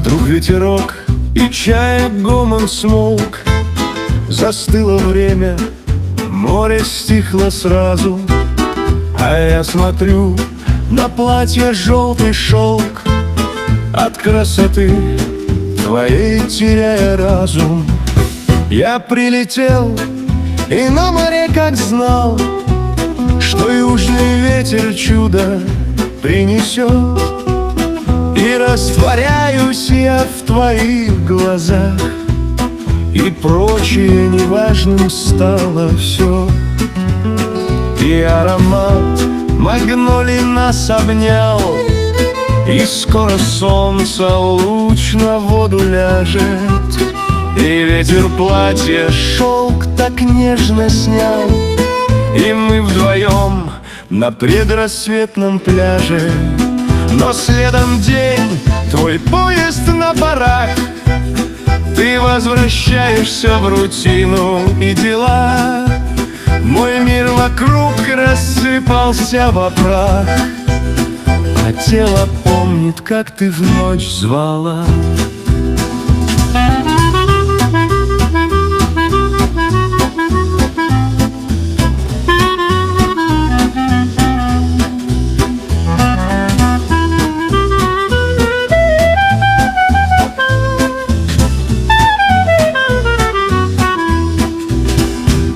Вдруг ветерок и чаек гомон смолк. Застыло время, море стихло сразу, а я смотрю на платье желтый шелк. От красоты твоей теряя разум, я прилетел и на море как знал, что южный ветер чудо принесет. И растворяюсь я в твоих глазах, и прочее неважным стало все. И аромат магнолий нас обнял, и скоро солнце луч на воду ляжет. И ветер платье шелк так нежно снял, и мы вдвоем на предрассветном пляже. Но следом день, твой поезд на барак, ты возвращаешься в рутину и дела. Мой мир вокруг рассыпался во прах, а тело помнит, как ты в ночь звала.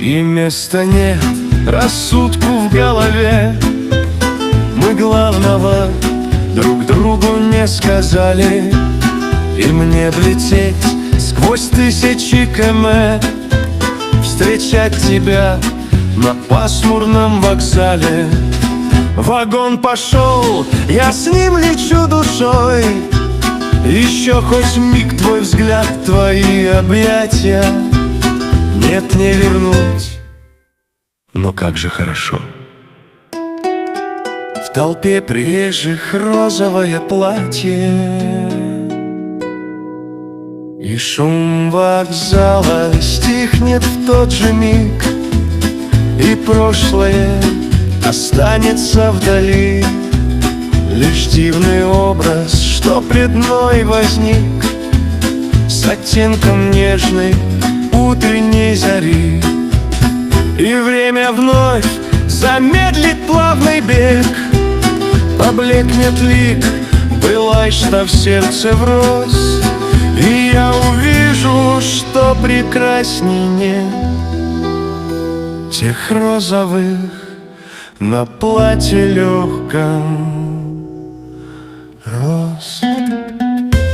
И места нет рассудку в голове, мы главного друг другу не сказали. И мне б лететь сквозь тысячи км, встречать тебя на пасмурном вокзале. Вагон пошел, я с ним лечу душой. Еще хоть миг твой взгляд, твои объятия нет, не вернуть, но как же хорошо. В толпе приезжих розовое платье, и шум вокзала стихнет в тот же миг, и прошлое останется вдали. Лишь дивный образ, что пред мной возник, с оттенком нежной утренней зари. И время вновь замедлит плавный бег, поблекнет лик былай, что в сердце врозь. И я увижу, что прекрасней нет тех розовых на платье легком роз.